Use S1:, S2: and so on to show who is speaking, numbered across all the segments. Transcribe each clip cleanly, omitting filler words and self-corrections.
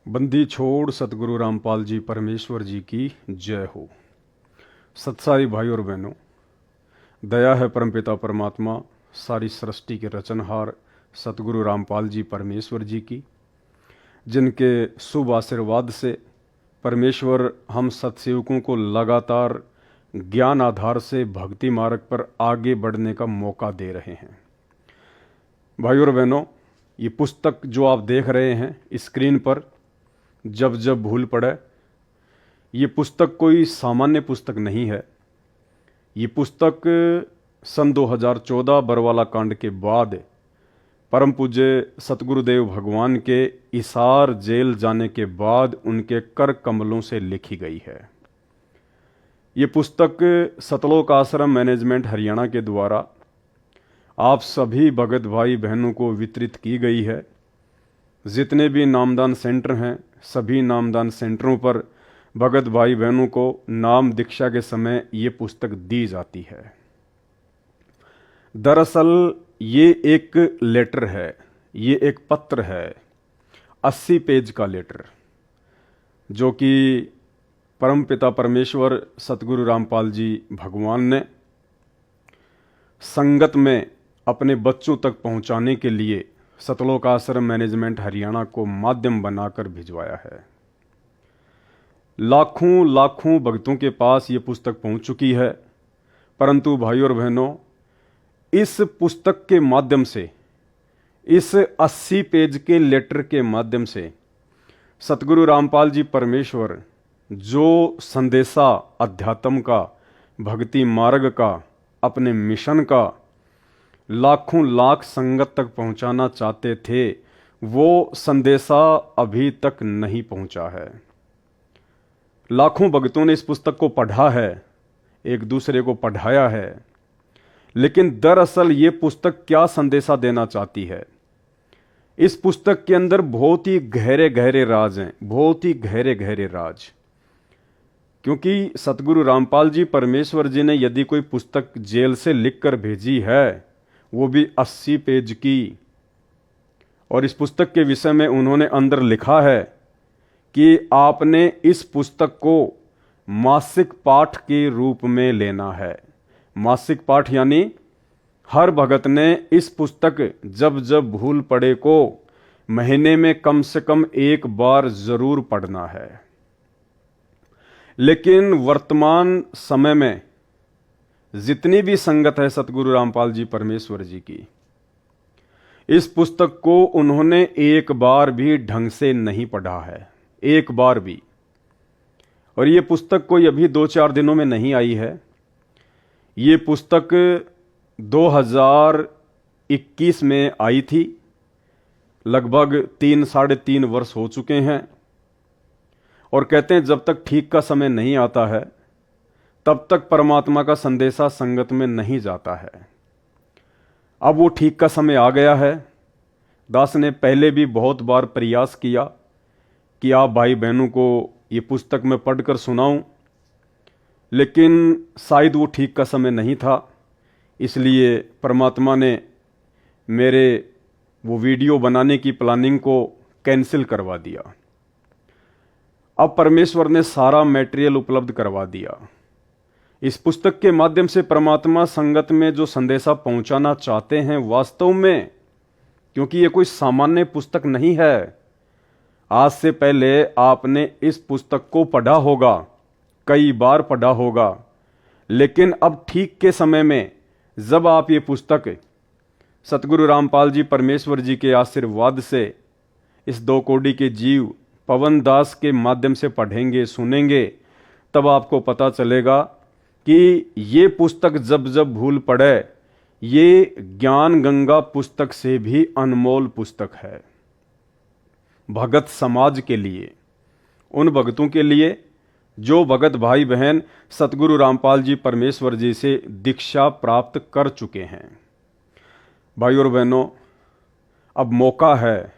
S1: बंदी छोड़ सतगुरु रामपाल जी परमेश्वर जी की जय हो। सत्सारी भाई और बहनों, दया है परमपिता परमात्मा सारी सृष्टि के रचनहार सतगुरु रामपाल जी परमेश्वर जी की, जिनके शुभ आशीर्वाद से परमेश्वर हम सत्सेवकों को लगातार ज्ञान आधार से भक्ति मार्ग पर आगे बढ़ने का मौका दे रहे हैं। भाई और बहनों, ये पुस्तक जो आप देख रहे हैं स्क्रीन पर, जब जब भूल पड़े, ये पुस्तक कोई सामान्य पुस्तक नहीं है। ये पुस्तक सन 2014 बरवाला कांड के बाद परम पूज्य सतगुरुदेव भगवान के इसार जेल जाने के बाद उनके कर कमलों से लिखी गई है। ये पुस्तक सतलोक आश्रम मैनेजमेंट हरियाणा के द्वारा आप सभी भगत भाई बहनों को वितरित की गई है। जितने भी नामदान सेंटर हैं, सभी नामदान सेंटरों पर भगत भाई बहनों को नाम दीक्षा के समय ये पुस्तक दी जाती है। दरअसल ये एक लेटर है, ये एक पत्र है, 80 पेज का लेटर, जो कि परमपिता परमेश्वर सतगुरु रामपाल जी भगवान ने संगत में अपने बच्चों तक पहुंचाने के लिए सतलोक आश्रम मैनेजमेंट हरियाणा को माध्यम बनाकर भिजवाया है। लाखों लाखों भक्तों के पास ये पुस्तक पहुंच चुकी है, परंतु भाई और बहनों, इस पुस्तक के माध्यम से, इस 80 पेज के लेटर के माध्यम से सतगुरु रामपाल जी परमेश्वर जो संदेशा अध्यात्म का, भक्ति मार्ग का, अपने मिशन का लाखों लाख संगत तक पहुंचाना चाहते थे, वो संदेशा अभी तक नहीं पहुंचा है। लाखों भक्तों ने इस पुस्तक को पढ़ा है, एक दूसरे को पढ़ाया है, लेकिन दरअसल ये पुस्तक क्या संदेशा देना चाहती है? इस पुस्तक के अंदर बहुत ही गहरे गहरे राज हैं, बहुत ही गहरे गहरे राज। क्योंकि सतगुरु रामपाल जी परमेश्वर जी ने यदि कोई पुस्तक जेल से लिखकर भेजी है, वो भी 80 पेज की, और इस पुस्तक के विषय में उन्होंने अंदर लिखा है कि आपने इस पुस्तक को मासिक पाठ के रूप में लेना है। मासिक पाठ यानी हर भगत ने इस पुस्तक जब जब भूल पड़े को महीने में कम से कम एक बार जरूर पढ़ना है। लेकिन वर्तमान समय में जितनी भी संगत है सतगुरु रामपाल जी परमेश्वर जी की, इस पुस्तक को उन्होंने एक बार भी ढंग से नहीं पढ़ा है, एक बार भी। और ये पुस्तक कोई अभी 2-4 दिनों में नहीं आई है। ये पुस्तक 2021 में आई थी, लगभग 3-3.5 वर्ष हो चुके हैं। और कहते हैं जब तक ठीक का समय नहीं आता है तब तक परमात्मा का संदेशा संगत में नहीं जाता है। अब वो ठीक का समय आ गया है। दास ने पहले भी बहुत बार प्रयास किया कि आप भाई बहनों को ये पुस्तक मैं पढ़कर सुनाऊं, लेकिन शायद वो ठीक का समय नहीं था, इसलिए परमात्मा ने मेरे वो वीडियो बनाने की प्लानिंग को कैंसिल करवा दिया। अब परमेश्वर ने सारा मटेरियल उपलब्ध करवा दिया। इस पुस्तक के माध्यम से परमात्मा संगत में जो संदेशा पहुंचाना चाहते हैं, वास्तव में, क्योंकि ये कोई सामान्य पुस्तक नहीं है। आज से पहले आपने इस पुस्तक को पढ़ा होगा, कई बार पढ़ा होगा, लेकिन अब ठीक के समय में जब आप ये पुस्तक सतगुरु रामपाल जी परमेश्वर जी के आशीर्वाद से इस 2 कोड़ी के जीव पवन दास के माध्यम से पढ़ेंगे, सुनेंगे, तब आपको पता चलेगा कि ये पुस्तक जब जब भूल पड़े, ये ज्ञान गंगा पुस्तक से भी अनमोल पुस्तक है। भगत समाज के लिए, उन भगतों के लिए जो भगत भाई बहन सतगुरु रामपाल जी परमेश्वर जी से दीक्षा प्राप्त कर चुके हैं। भाई और बहनों, अब मौका है,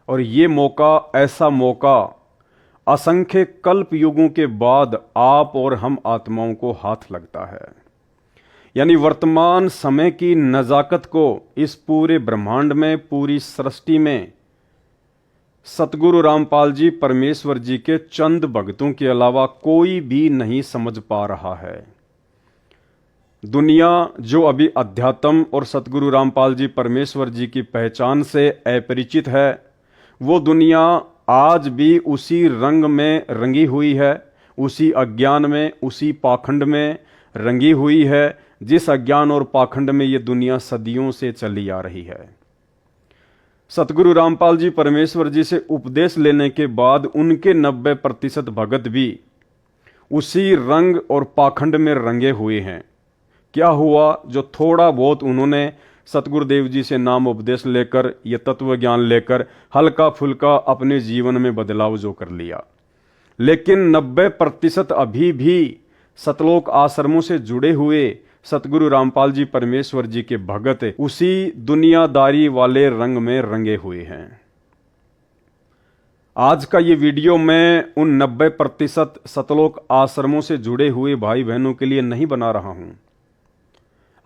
S1: और ये मौका ऐसा मौका असंख्य कल्प युगों के बाद आप और हम आत्माओं को हाथ लगता है। यानी वर्तमान समय की नजाकत को इस पूरे ब्रह्मांड में, पूरी सृष्टि में सतगुरु रामपाल जी परमेश्वर जी के चंद भक्तों के अलावा कोई भी नहीं समझ पा रहा है। दुनिया जो अभी अध्यात्म और सतगुरु रामपाल जी परमेश्वर जी की पहचान से अपरिचित है, वो दुनिया आज भी उसी रंग में रंगी हुई है, उसी अज्ञान में, उसी पाखंड में रंगी हुई है जिस अज्ञान और पाखंड में ये दुनिया सदियों से चली आ रही है। सतगुरु रामपाल जी परमेश्वर जी से उपदेश लेने के बाद उनके 90% भगत भी उसी रंग और पाखंड में रंगे हुए हैं। क्या हुआ, जो थोड़ा बहुत उन्होंने सतगुरुदेव जी से नाम उपदेश लेकर, ये तत्व ज्ञान लेकर हल्का फुल्का अपने जीवन में बदलाव जो कर लिया, लेकिन 90% अभी भी सतलोक आश्रमों से जुड़े हुए सतगुरु रामपाल जी परमेश्वर जी के भगत उसी दुनियादारी वाले रंग में रंगे हुए हैं। आज का ये वीडियो मैं उन 90% सतलोक आश्रमों से जुड़े हुए भाई बहनों के लिए नहीं बना रहा हूं।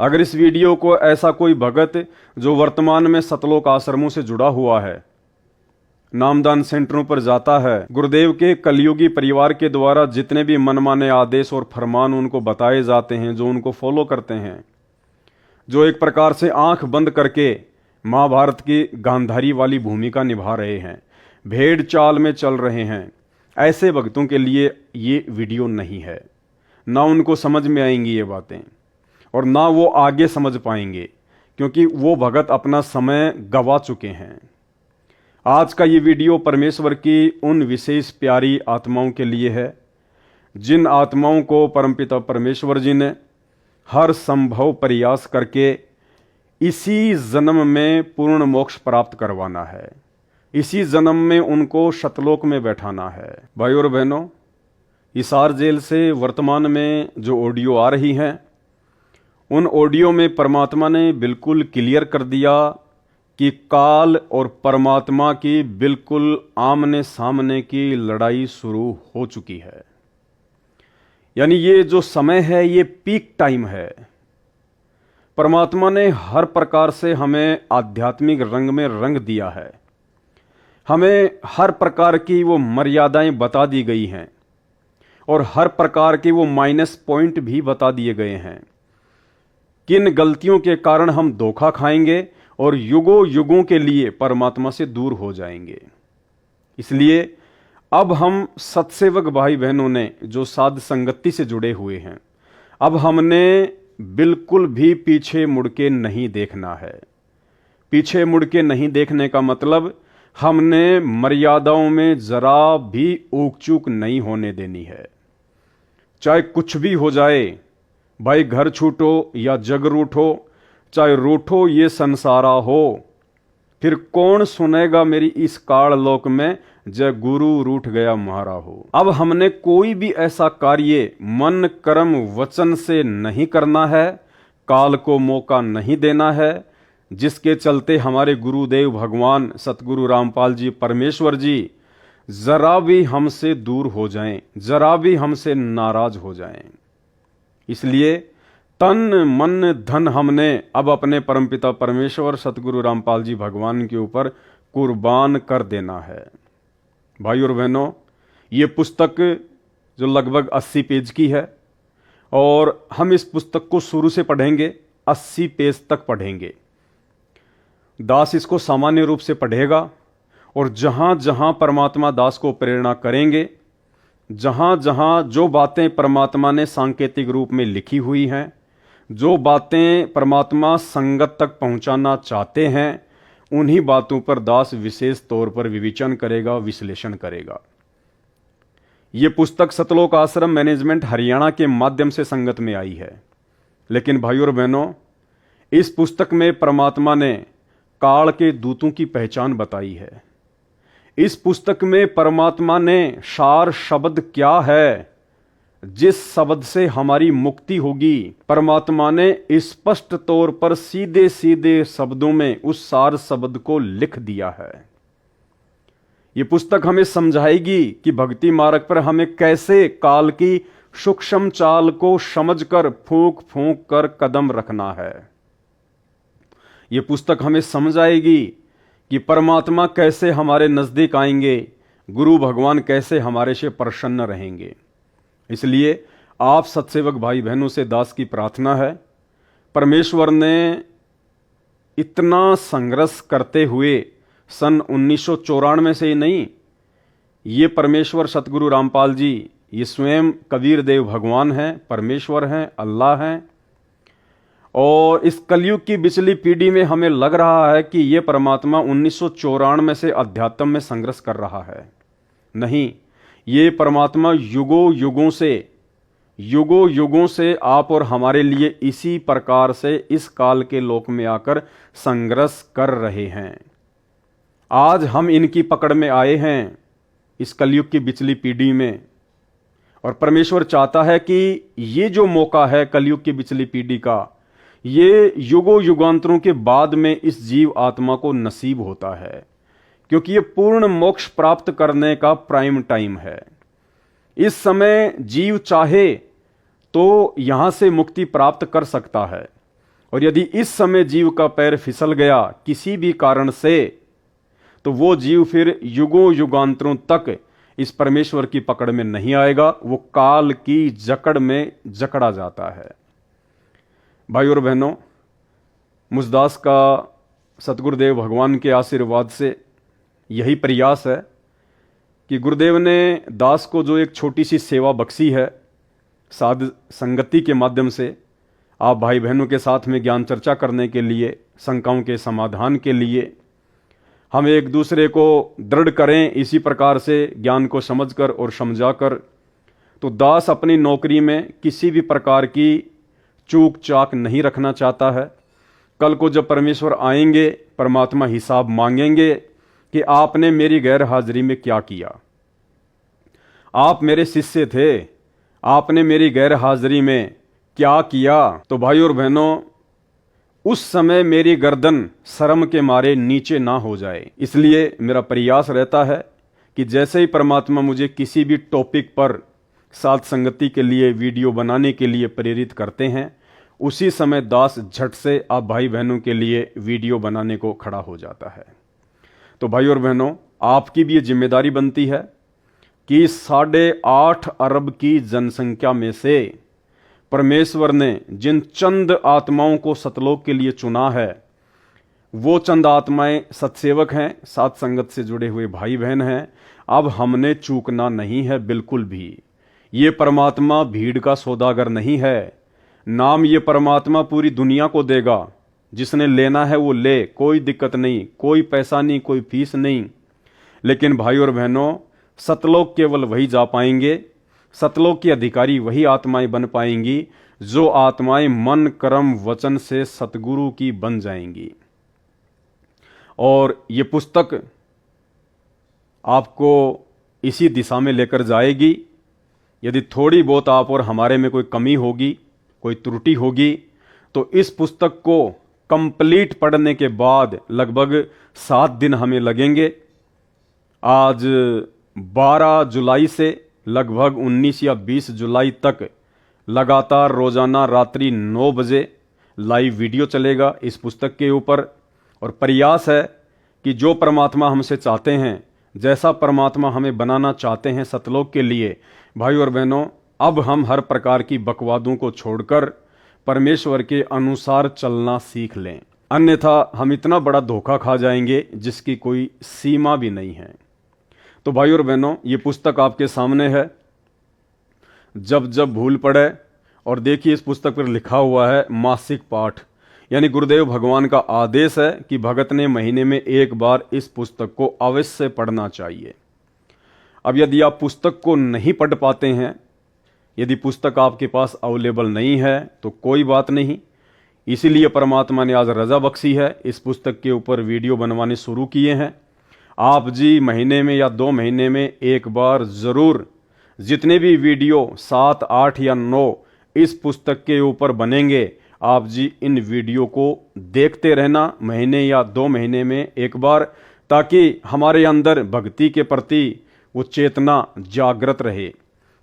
S1: अगर इस वीडियो को ऐसा कोई भगत जो वर्तमान में सतलोक आश्रमों से जुड़ा हुआ है, नामदान सेंटरों पर जाता है, गुरुदेव के कलयुगी परिवार के द्वारा जितने भी मनमाने आदेश और फरमान उनको बताए जाते हैं, जो उनको फॉलो करते हैं, जो एक प्रकार से आंख बंद करके महाभारत की गांधारी वाली भूमिका निभा रहे हैं, भेड़ चाल में चल रहे हैं, ऐसे भक्तों के लिए ये वीडियो नहीं है। ना उनको समझ में आएंगी ये बातें और ना वो आगे समझ पाएंगे, क्योंकि वो भगत अपना समय गवा चुके हैं। आज का ये वीडियो परमेश्वर की उन विशेष प्यारी आत्माओं के लिए है जिन आत्माओं को परमपिता परमेश्वर जी ने हर संभव प्रयास करके इसी जन्म में पूर्ण मोक्ष प्राप्त करवाना है, इसी जन्म में उनको सतलोक में बैठाना है। भाई और बहनों, हिसार जेल से वर्तमान में जो ऑडियो आ रही हैं, उन ऑडियो में परमात्मा ने बिल्कुल क्लियर कर दिया कि काल और परमात्मा की बिल्कुल आमने सामने की लड़ाई शुरू हो चुकी है। यानी ये जो समय है ये पीक टाइम है। परमात्मा ने हर प्रकार से हमें आध्यात्मिक रंग में रंग दिया है, हमें हर प्रकार की वो मर्यादाएं बता दी गई हैं और हर प्रकार के वो माइनस पॉइंट भी बता दिए गए हैं। किन गलतियों के कारण हम धोखा खाएंगे और युगों युगों के लिए परमात्मा से दूर हो जाएंगे। इसलिए अब हम सत्सेवक भाई बहनों ने जो साध संगति से जुड़े हुए हैं, अब हमने बिल्कुल भी पीछे मुड़ के नहीं देखना है। पीछे मुड़ के नहीं देखने का मतलब हमने मर्यादाओं में जरा भी ऊक चूक नहीं होने देनी है। चाहे कुछ भी हो जाए, भाई घर छूटो या जग रूठो, चाहे रूठो ये संसारा हो, फिर कौन सुनेगा मेरी इस काल लोक में, जय गुरु रूठ गया म्हारा हो। अब हमने कोई भी ऐसा कार्य मन कर्म वचन से नहीं करना है, काल को मौका नहीं देना है, जिसके चलते हमारे गुरुदेव भगवान सतगुरु रामपाल जी परमेश्वर जी जरा भी हमसे दूर हो जाएं, जरा भी हमसे नाराज हो जाएं। इसलिए तन मन धन हमने अब अपने परमपिता परमेश्वर सतगुरु रामपाल जी भगवान के ऊपर कुर्बान कर देना है। भाई और बहनों, ये पुस्तक जो लगभग 80 पेज की है और हम इस पुस्तक को शुरू से पढ़ेंगे, 80 पेज तक पढ़ेंगे। दास इसको सामान्य रूप से पढ़ेगा और जहां जहां परमात्मा दास को प्रेरणा करेंगे, जहां जहां जो बातें परमात्मा ने सांकेतिक रूप में लिखी हुई हैं, जो बातें परमात्मा संगत तक पहुंचाना चाहते हैं, उन्हीं बातों पर दास विशेष तौर पर विवेचन करेगा, विश्लेषण करेगा। यह पुस्तक सतलोक आश्रम मैनेजमेंट हरियाणा के माध्यम से संगत में आई है, लेकिन भाइयों और बहनों, इस पुस्तक में परमात्मा ने काल के दूतों की पहचान बताई है। इस पुस्तक में परमात्मा ने सार शब्द क्या है, जिस शब्द से हमारी मुक्ति होगी, परमात्मा ने स्पष्ट तौर पर सीधे सीधे शब्दों में उस सार शब्द को लिख दिया है। यह पुस्तक हमें समझाएगी कि भक्ति मार्ग पर हमें कैसे काल की सूक्ष्म चाल को समझकर फूंक फूंक कर कदम रखना है। यह पुस्तक हमें समझाएगी कि परमात्मा कैसे हमारे नज़दीक आएंगे, गुरु भगवान कैसे हमारे से प्रसन्न रहेंगे। इसलिए आप सत्सेवक भाई बहनों से दास की प्रार्थना है, परमेश्वर ने इतना संघर्ष करते हुए सन 1994 से ही नहीं, ये परमेश्वर सतगुरु रामपाल जी, ये स्वयं कबीर देव भगवान हैं, परमेश्वर हैं, अल्लाह हैं। और इस कलयुग की पिछली पीढ़ी में हमें लग रहा है कि ये परमात्मा 1994 से अध्यात्म में संघर्ष कर रहा है। नहीं, ये परमात्मा युगों युगों से आप और हमारे लिए इसी प्रकार से इस काल के लोक में आकर संघर्ष कर रहे हैं। आज हम इनकी पकड़ में आए हैं इस कलयुग की बिचली पीढ़ी में, और परमेश्वर चाहता है कि ये जो मौका है कलयुग की बिचली पीढ़ी का, ये युगों युगांतरों के बाद में इस जीव आत्मा को नसीब होता है, क्योंकि ये पूर्ण मोक्ष प्राप्त करने का प्राइम टाइम है। इस समय जीव चाहे तो यहां से मुक्ति प्राप्त कर सकता है, और यदि इस समय जीव का पैर फिसल गया किसी भी कारण से, तो वो जीव फिर युगों युगांतरों तक इस परमेश्वर की पकड़ में नहीं आएगा, वो काल की जकड़ में जकड़ा जाता है। भाई और बहनों, मुझदास का सतगुरुदेव भगवान के आशीर्वाद से यही प्रयास है कि गुरुदेव ने दास को जो एक छोटी सी सेवा बख्शी है, साध संगति के माध्यम से आप भाई बहनों के साथ में ज्ञान चर्चा करने के लिए, शंकाओं के समाधान के लिए, हम एक दूसरे को दृढ़ करें इसी प्रकार से ज्ञान को समझकर और समझाकर। तो दास अपनी नौकरी में किसी भी प्रकार की चूक चाक नहीं रखना चाहता है। कल को जब परमेश्वर आएंगे, परमात्मा हिसाब मांगेंगे कि आपने मेरी गैर हाजिरी में क्या किया, आप मेरे शिष्य थे, आपने मेरी गैर हाजिरी में क्या किया। तो भाई और बहनों, उस समय मेरी गर्दन शर्म के मारे नीचे ना हो जाए। इसलिए मेरा प्रयास रहता है कि जैसे ही परमात्मा मुझे किसी भी टॉपिक पर साथ संगति के लिए वीडियो बनाने के लिए प्रेरित करते हैं, उसी समय दास झट से आप भाई बहनों के लिए वीडियो बनाने को खड़ा हो जाता है। तो भाई और बहनों, आपकी भी ये जिम्मेदारी बनती है कि 8.5 अरब की जनसंख्या में से परमेश्वर ने जिन चंद आत्माओं को सतलोक के लिए चुना है, वो चंद आत्माएं सत्सेवक हैं, साथ संगत से जुड़े हुए भाई बहन हैं। अब हमने चूकना नहीं है बिल्कुल भी। ये परमात्मा भीड़ का सौदागर नहीं है। नाम ये परमात्मा पूरी दुनिया को देगा, जिसने लेना है वो ले, कोई दिक्कत नहीं, कोई पैसा नहीं, कोई फीस नहीं। लेकिन भाई और बहनों, सतलोक केवल वही जा पाएंगे, सतलोक की अधिकारी वही आत्माएं बन पाएंगी जो आत्माएं मन कर्म वचन से सतगुरु की बन जाएंगी। और ये पुस्तक आपको इसी दिशा में लेकर जाएगी। यदि थोड़ी बहुत आप और हमारे में कोई कमी होगी, कोई त्रुटि होगी, तो इस पुस्तक को कंप्लीट पढ़ने के बाद लगभग 7 दिन हमें लगेंगे। आज 12 जुलाई से लगभग 19 या 20 जुलाई तक लगातार रोजाना रात्रि 9 बजे लाइव वीडियो चलेगा इस पुस्तक के ऊपर। और प्रयास है कि जो परमात्मा हमसे चाहते हैं, जैसा परमात्मा हमें बनाना चाहते हैं सतलोक के लिए, भाई और बहनों, अब हम हर प्रकार की बकवादों को छोड़कर परमेश्वर के अनुसार चलना सीख लें। अन्यथा हम इतना बड़ा धोखा खा जाएंगे जिसकी कोई सीमा भी नहीं है। तो भाई और बहनों, ये पुस्तक आपके सामने है। जब जब भूल पड़े, और देखिए इस पुस्तक पर लिखा हुआ है मासिक पाठ, यानी गुरुदेव भगवान का आदेश है कि भगत ने महीने में एक बार इस पुस्तक को अवश्य पढ़ना चाहिए। अब यदि आप पुस्तक को नहीं पढ़ पाते हैं, यदि पुस्तक आपके पास अवेलेबल नहीं है, तो कोई बात नहीं। इसीलिए परमात्मा ने आज रजा बख्शी है, इस पुस्तक के ऊपर वीडियो बनवाने शुरू किए हैं। आप जी महीने में या 2 महीने में एक बार ज़रूर जितने भी वीडियो 7, 8 या 9 इस पुस्तक के ऊपर बनेंगे, आप जी इन वीडियो को देखते रहना महीने या 2 महीने में एक बार, ताकि हमारे अंदर भक्ति के प्रति वो चेतना जागृत रहे।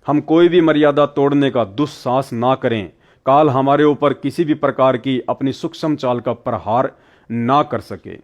S1: हम कोई भी मर्यादा तोड़ने का दुस्साहस ना करें, काल हमारे ऊपर किसी भी प्रकार की अपनी सूक्ष्म चाल का प्रहार ना कर सके।